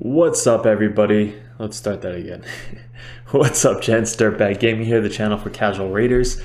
What's up, everybody? Let's start that again. What's up, gents? Dirtbag Gaming here, the channel for casual raiders.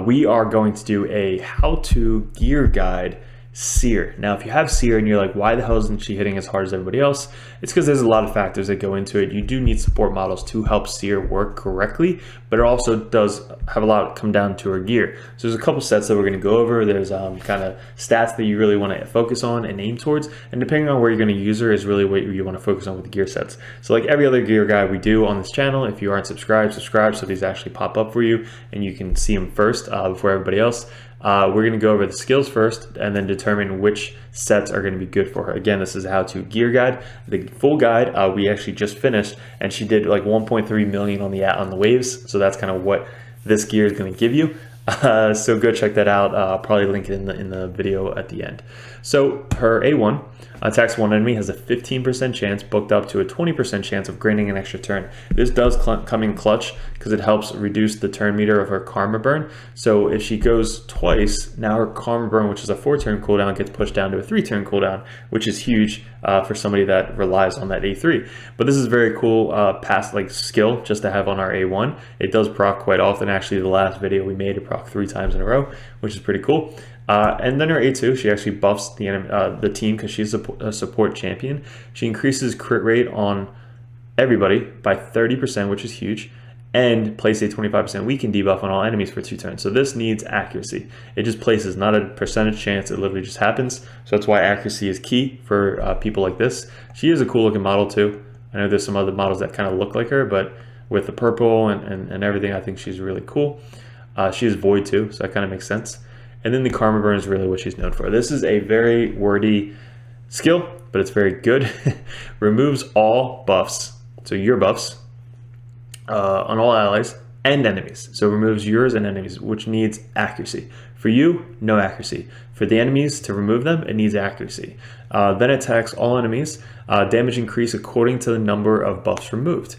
We are going to do a how-to gear guide SEER. Now, if you have SEER and you're like, why the hell isn't she hitting as hard as everybody else? It's because there's a lot of factors that go into it. You do need support models to help SEER work correctly, but it also does have a lot come down to her gear. So there's a couple sets that we're going to go over. There's kind of stats that you really want to focus on and aim towards, and depending on where you're going to use her is really what you want to focus on with the gear sets. So like every other gear guide we do on this channel, if you aren't subscribed, subscribe so these actually pop up for you and you can see them first before everybody else. We're going to go over the skills first and then determine which sets are going to be good for her. Again, this is a how-to gear guide. The full guide we actually just finished, and she did like 1.3 million on the waves. So that's kind of what this gear is going to give you. So go check that out. I'll probably link it in the video at the end. So her A1 attacks one enemy, has a 15% chance, booked up to a 20% chance of granting an extra turn. This does come in clutch because it helps reduce the turn meter of her karma burn. So if she goes twice, now her karma burn, which is a 4-turn cooldown, gets pushed down to a 3-turn cooldown, which is huge for somebody that relies on that A3. But this is very cool past skill just to have on our A1. It does proc quite often. Actually, the last video we made it proc 3 times in a row, which is pretty cool. And then her A2, she actually buffs the team because she's a support champion. She increases crit rate on everybody by 30%, which is huge, and places a 25% weaken debuff on all enemies for 2 turns. So this needs accuracy. It just places, not a percentage chance, it literally just happens. So that's why accuracy is key for people like this. She is a cool looking model too. I know there's some other models that kind of look like her, but with the purple and everything, I think she's really cool. She is void too, so that kind of makes sense. And then the karma burn is really what she's known for. This is a very wordy skill, but it's very good. Removes all buffs, so your buffs, on all allies and enemies. So it removes yours and enemies, which needs accuracy. For you, no accuracy. For the enemies, to remove them, it needs accuracy. Then attacks all enemies. Damage increase according to the number of buffs removed.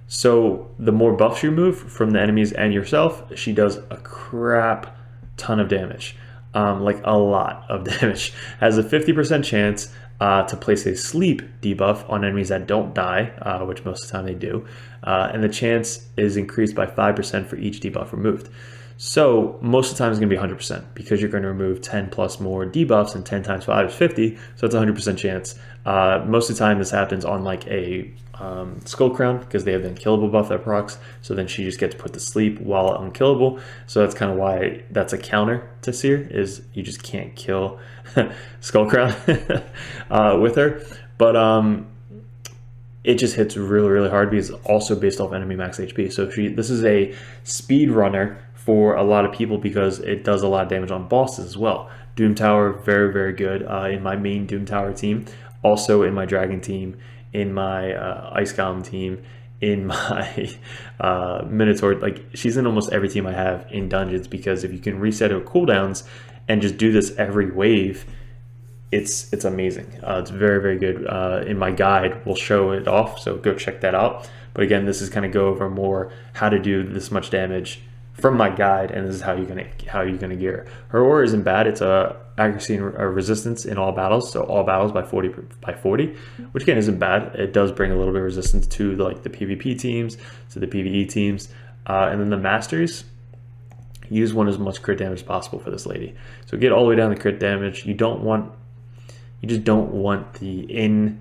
So the more buffs you remove from the enemies and yourself, she does a crap ton of damage, like a lot of damage. Has a 50% chance to place a sleep debuff on enemies that don't die, which most of the time they do, and the chance is increased by 5% for each debuff removed. So most of the time it's going to be 100% because you're going to remove 10 plus more debuffs, and 10 times 5 is 50, so it's a 100% chance. Most of the time this happens on like a Skull Crown because they have the unkillable buff that procs, so then she just gets put to sleep while unkillable. So that's kind of why that's a counter to SEER, is you just can't kill Skull Crown with her. But it just hits really hard because it's also based off enemy max HP. So this is a speed runner for a lot of people because it does a lot of damage on bosses as well. Doom Tower, very good in my main Doom Tower team, also in my Dragon team, in my Ice Golem team, in my Minotaur. Like, she's in almost every team I have in dungeons, because if you can reset her cooldowns and just do this every wave, it's amazing. It's very good. In my guide we'll show it off, so go check that out. But again, this is kind of go over more how to do this much damage from my guide, and this is how you're gonna gear her. Aura isn't bad. It's a accuracy and resistance in all battles, so all battles by 40, which again isn't bad. It does bring a little bit of resistance to the PvP teams, to the PvE teams, and then the masters use one as much crit damage as possible for this lady. So get all the way down to crit damage. You just don't want the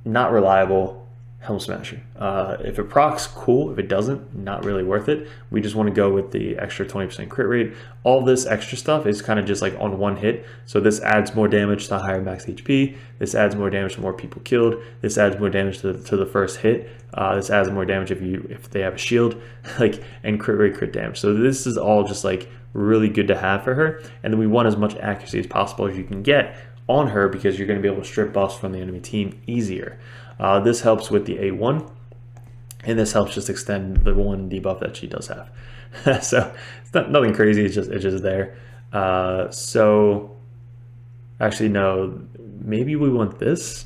not reliable Helm Smasher. If it procs, cool. If it doesn't, not really worth it. We just want to go with the extra 20% crit rate. All this extra stuff is kind of just like on one hit. So this adds more damage to higher max HP. This adds more damage to more people killed. This adds more damage to the first hit. This adds more damage if they have a shield, and crit rate, crit damage. So this is all just like really good to have for her. And then we want as much accuracy as possible as you can get on her, because you're going to be able to strip buffs from the enemy team easier. This helps with the A1, and this helps just extend the one debuff that she does have. So it's nothing crazy, it's just there. So actually no, maybe we want this.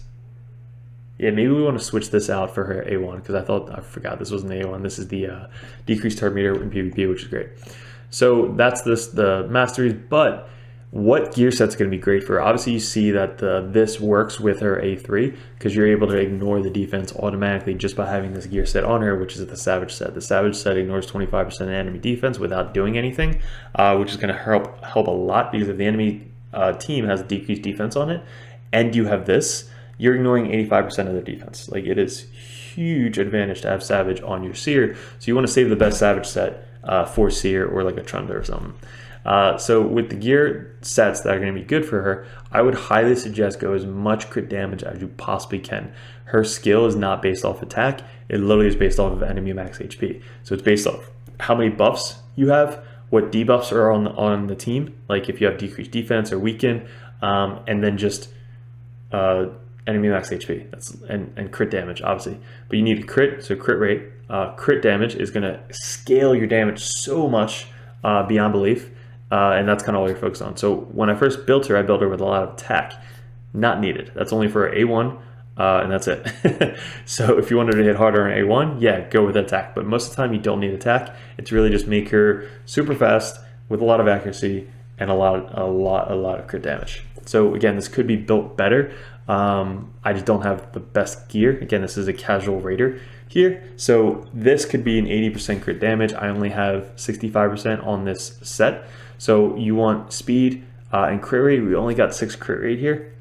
Yeah, maybe we want to switch this out for her A1, because I forgot this was an A1. This is the decreased turn meter in PvP, which is great. So that's the masteries, but What gear set's going to be great for her? Obviously, you see that this works with her A3 because you're able to ignore the defense automatically just by having this gear set on her, which is the Savage set. The Savage set ignores 25% of enemy defense without doing anything, which is going to help a lot because if the enemy team has decreased defense on it and you have this, you're ignoring 85% of their defense. Like, it is huge advantage to have Savage on your Seer. So you want to save the best Savage set for Seer or like a Trunda or something. So with the gear sets that are going to be good for her, I would highly suggest go as much crit damage as you possibly can. Her skill is not based off attack. It literally is based off of enemy max HP. So it's based off how many buffs you have, what debuffs are on the team, like if you have decreased defense or weaken, and then just enemy max HP. And crit damage, obviously. But you need a crit, so crit rate. Crit damage is going to scale your damage so much beyond belief. And that's kind of all you're focused on. So when I first built her, I built her with a lot of attack. Not needed. That's only for A1, and that's it. So if you wanted to hit harder on A1, yeah, go with attack. But most of the time, you don't need attack. It's really just make her super fast with a lot of accuracy and a lot of crit damage. So again, this could be built better. I just don't have the best gear. Again, this is a casual raider here. So this could be an 80% crit damage. I only have 65% on this set. So you want speed and crit rate. We only got 6 crit rate here.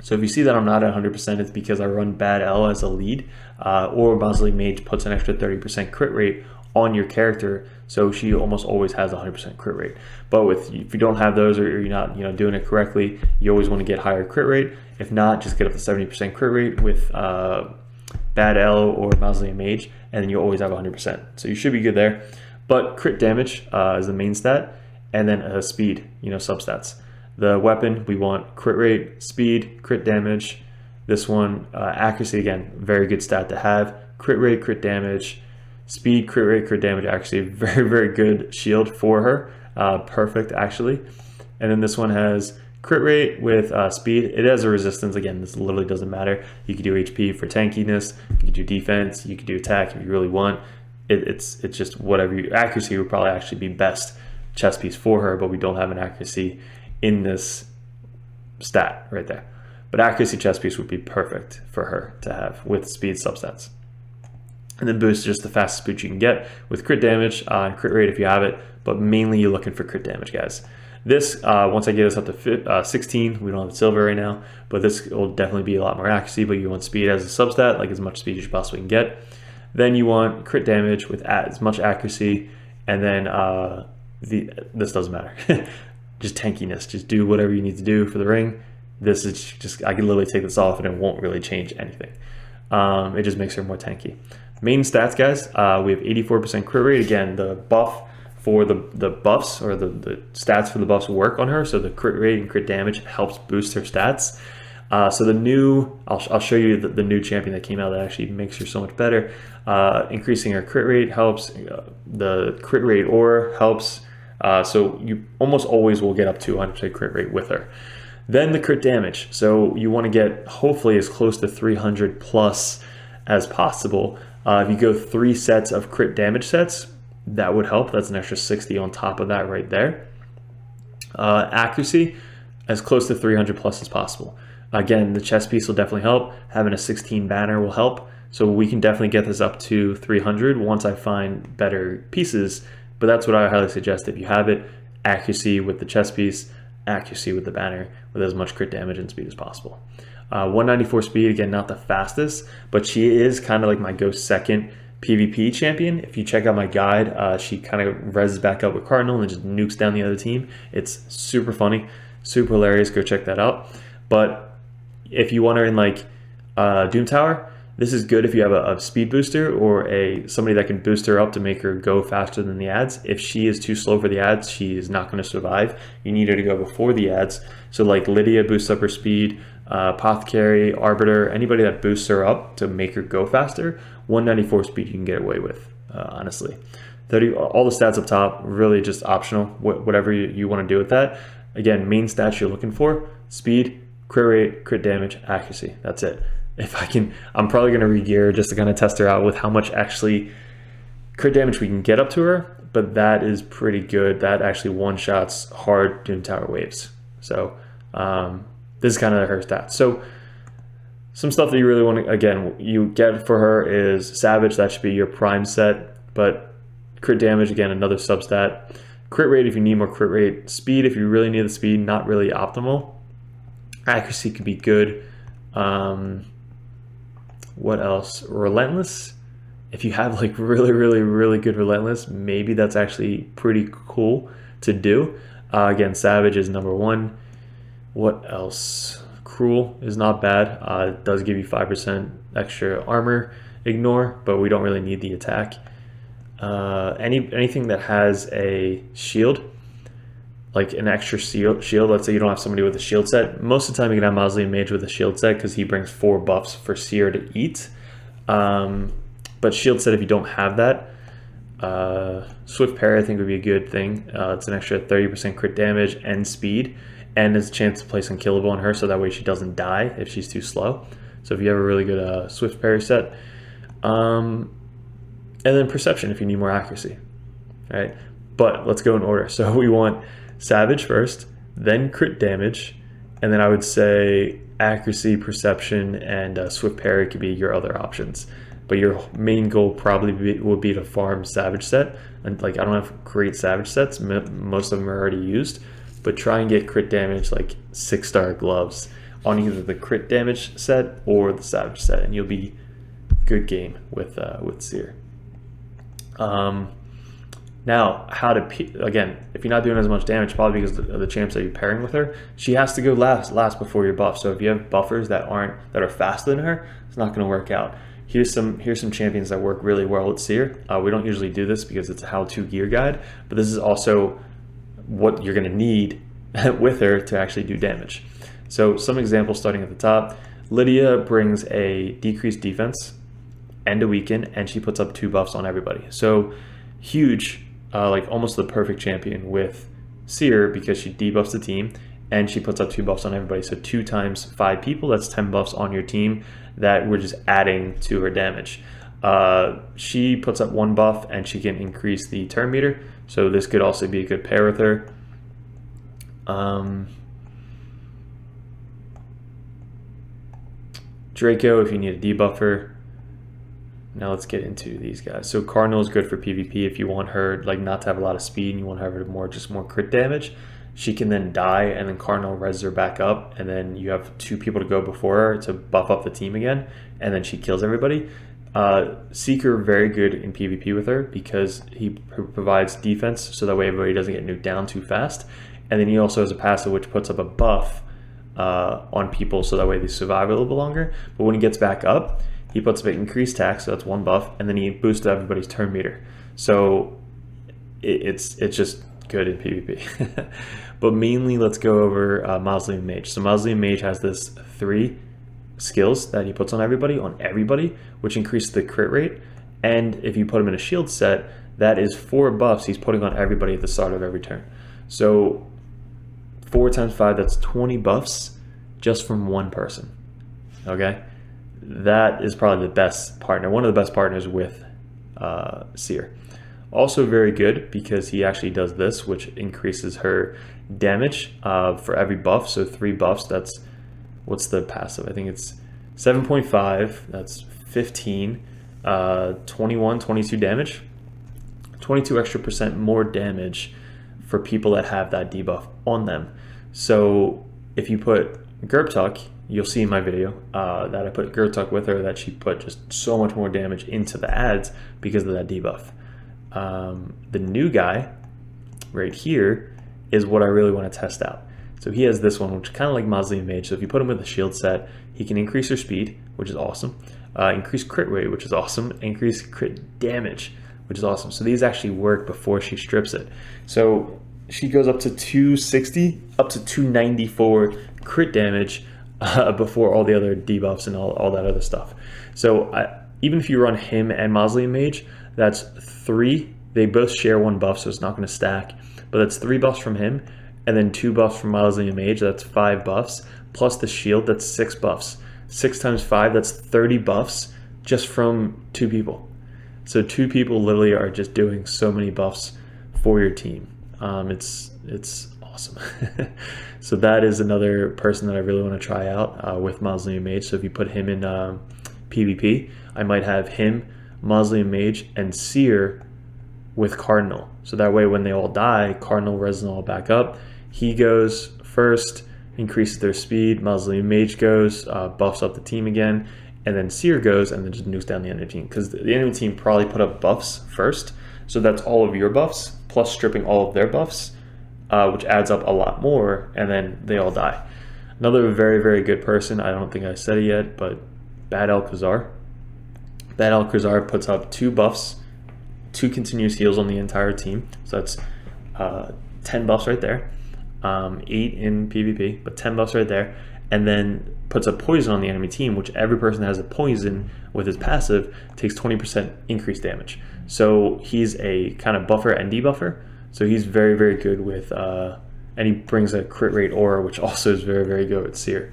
So if you see that I'm not at 100%, it's because I run Bad L as a lead, or Mausoleum Mage puts an extra 30% crit rate on your character, so she almost always has 100% crit rate. But if you don't have those, or you're not doing it correctly, you always want to get higher crit rate. If not, just get up to 70% crit rate with Bad L or Mausoleum Mage, and then you always have 100%. So you should be good there. But crit damage is the main stat, and then speed, substats. The weapon, we want crit rate, speed, crit damage. This one, accuracy, again, very good stat to have. Crit rate, crit damage, speed, crit rate, crit damage, accuracy, very, very good shield for her. Perfect, actually. And then this one has crit rate with speed. It has a resistance. Again, this literally doesn't matter. You could do HP for tankiness. You could do defense. You could do attack if you really want. It's just whatever. Accuracy would probably actually be best chess piece for her, but we don't have an accuracy in this stat right there. But accuracy chess piece would be perfect for her to have with speed substats. And then boost is just the fastest boost you can get with crit damage and crit rate if you have it, but mainly you're looking for crit damage, guys. This, once I get this up to 16, we don't have silver right now, but this will definitely be a lot more accuracy, but you want speed as a substat, like as much speed as you possibly can get. Then you want crit damage with as much accuracy, and then this doesn't matter. Just tankiness, just do whatever you need to do for the ring. This is just, I can literally take this off and it won't really change anything. It just makes her more tanky. Main stats, guys, we have 84% crit rate. Again, the buff for the buffs, or the stats for the buffs work on her. So the crit rate and crit damage helps boost her stats. So the new, I'll show you the new champion that came out that actually makes her so much better. Increasing her crit rate helps. The crit rate aura helps. So you almost always will get up to 100% crit rate with her. Then the crit damage. So you want to get hopefully as close to 300 plus as possible. If you go 3 sets of crit damage sets, that would help. That's an extra 60 on top of that right there. Accuracy, as close to 300 plus as possible. Again, the chess piece will definitely help. Having a 16 banner will help. So we can definitely get this up to 300 once I find better pieces. But that's what I highly suggest if you have it. Accuracy with the chess piece, accuracy with the banner, with as much crit damage and speed as possible. 194 speed, again, not the fastest, but she is kind of like my go second PvP champion. If you check out my guide, she kind of reses back up with Cardinal and just nukes down the other team. It's super funny, super hilarious. Go check that out. But if you want her in like Doom Tower, this is good if you have a speed booster or somebody that can boost her up to make her go faster than the ads. If she is too slow for the ads, she is not going to survive. You need her to go before the ads. So like Lydia boosts up her speed, Apothecary, Arbiter, anybody that boosts her up to make her go faster, 194 speed you can get away with, honestly. 30, all the stats up top, really just optional, whatever you want to do with that. Again, main stats you're looking for, speed, crit rate, crit damage, accuracy. That's it. If I can, I'm probably going to re-gear just to kind of test her out with how much actually crit damage we can get up to her. but that is pretty good. That actually one-shots hard Doom Tower waves. So this is kind of her stats. So some stuff that you really want to, again, you get for her is Savage. That should be your prime set, but crit damage, again, another substat. Crit rate if you need more crit rate. Speed if you really need the speed, not really optimal. Accuracy could be good. What else? Relentless. If you have like really good Relentless, maybe that's actually pretty cool to do. Again, Savage is number 1. What else? Cruel is not bad. It does give you 5% extra armor ignore, but we don't really need the attack. Anything that has a shield, like an extra shield. Let's say you don't have somebody with a shield set. Most of the time you can have Mausoleum Mage with a shield set because he brings 4 buffs for SEER to eat. But shield set if you don't have that. Swift Parry I think would be a good thing. It's an extra 30% crit damage and speed, and there's a chance to place Unkillable on her, so that way she doesn't die if she's too slow. So if you have a really good Swift Parry set. And then Perception if you need more accuracy. All right, but let's go in order. So we want Savage first, then crit damage, and then I would say accuracy, perception, and Swift Parry could be your other options. But your main goal probably would be to farm Savage set. And like I don't have great Savage sets, most of them are already used. But try and get crit damage like 6-star gloves on either the crit damage set or the Savage set, and you'll be good game with SEER. Now, how to, again, if you're not doing as much damage, probably because of the champs that you're pairing with her, she has to go last before your buff. So if you have buffers that are faster than her, it's not going to work out. Here's some champions that work really well with SEER. We don't usually do this because it's a how-to gear guide, but this is also what you're going to need with her to actually do damage. So some examples starting at the top. Lydia brings a decreased defense and a weaken, and she puts up 2 buffs on everybody. So huge. Like almost the perfect champion with SEER because she debuffs the team and she puts up 2 buffs on everybody. So 2 times 5 people, that's 10 buffs on your team that we're just adding to her damage. She puts up 1 buff and she can increase the turn meter. So this could also be a good pair with her. Draco if you need a debuffer. Now let's get into these guys. So Cardinal is good for PvP if you want her like not to have a lot of speed and you want her to more crit damage. She can then die and then Cardinal res her back up, and then you have 2 people to go before her to buff up the team again, and then she kills everybody. Seeker very good in PvP with her because he provides defense so that way everybody doesn't get nuked down too fast. And then he also has a passive which puts up a buff on people so that way they survive a little bit longer. But when he gets back up, he puts up an increased tax, so that's 1 buff, and then he boosts everybody's turn meter. So it's just good in PvP. But mainly let's go over Mausoleum Mage. So Mausoleum Mage has this 3 skills that he puts on everybody, which increases the crit rate. And if you put him in a shield set, that is 4 buffs he's putting on everybody at the start of every turn. So 4 times 5, that's 20 buffs just from 1 person. Okay? That is probably the best partner, one of the best partners with SEER. Also very good because he actually does this, which increases her damage for every buff. So 3 buffs, that's, what's the passive? I think it's 7.5, that's 15, 21, 22 damage, 22 extra % more damage for people that have that debuff on them. So if you put Gerptuck, you'll see in my video that I put Gertuck with her, that she put just so much more damage into the ads because of that debuff. The new guy right here is what I really want to test out. So he has this one, which is kind of like Mausoleum Mage. So if you put him with a shield set, he can increase her speed, which is awesome, increase crit rate, which is awesome, increase crit damage, which is awesome. So these actually work before she strips it. So she goes up to 260, up to 294 crit damage before all the other debuffs and all that other stuff. So even if you run him and Mausoleum Mage, that's 3. They both share 1 buff, so it's not going to stack. But that's 3 buffs from him, and then 2 buffs from Mausoleum Mage. That's 5 buffs, plus the shield, that's 6 buffs. 6 times 5, that's 30 buffs just from 2 people. So 2 people literally are just doing so many buffs for your team. It's awesome. So that is another person that I really want to try out with Mausoleum Mage. So if you put him in PvP, I might have him, Mausoleum Mage, and Seer with Cardinal. So that way when they all die, Cardinal reses them all back up. He goes first, increases their speed. Mausoleum Mage goes, buffs up the team again. And then Seer goes and then just nukes down the enemy team. Because the enemy team probably put up buffs first. So that's all of your buffs, plus stripping all of their buffs, which adds up a lot more, and then they all die. Another very, very good person, I don't think I said it yet, but Bad Alcazar. Bad Alcazar puts up 2 buffs, 2 continuous heals on the entire team. So that's 10 buffs right there. 8 in PvP, but 10 buffs right there. And then puts a poison on the enemy team, which every person that has a poison with his passive takes 20% increased damage. So he's a kind of buffer and debuffer. So he's very, very good with, and he brings a crit rate aura, which also is very, very good with Seer.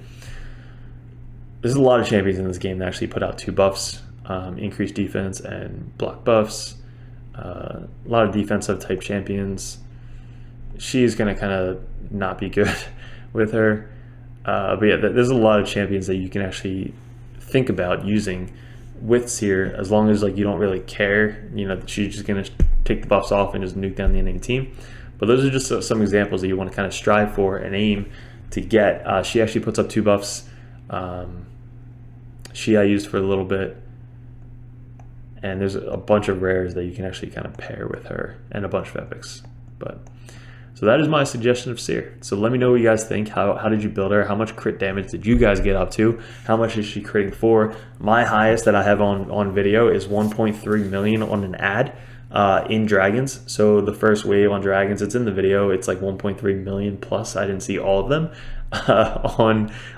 There's a lot of champions in this game that actually put out 2 buffs, increased defense and block buffs. A lot of defensive type champions. She's going to kind of not be good with her. But yeah, there's a lot of champions that you can actually think about using with Seer, as long as like you don't really care, you know, that she's just gonna take the buffs off and just nuke down the enemy team. But those are just some examples that you want to kind of strive for and aim to get. She actually puts up 2 buffs. She I used for a little bit, and there's a bunch of rares that you can actually kind of pair with her, and a bunch of epics. But so that is my suggestion of Seer. So let me know what you guys think. How did you build her? How much crit damage did you guys get up to? How much is she critting for? My highest that I have on video is 1.3 million on an ad in Dragons. So the first wave on Dragons, it's in the video. It's like 1.3 million plus. I didn't see all of them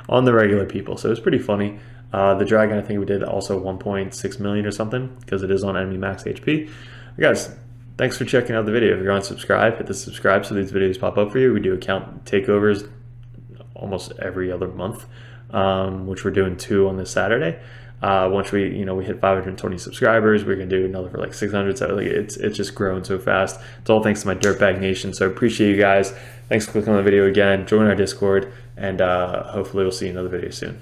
on the regular people. So it was pretty funny. The Dragon, I think we did also 1.6 million or something, because it is on enemy max HP. Guys, thanks for checking out the video. If you're unsubscribed, hit the subscribe so these videos pop up for you. We do account takeovers almost every other month, which we're doing 2 on this Saturday. Once we hit 520 subscribers, we're gonna do another for like 600. So like it's just growing so fast. It's all thanks to my Dirtbag Nation. So I appreciate you guys. Thanks for clicking on the video again. Join our Discord, and hopefully we'll see you in another video soon.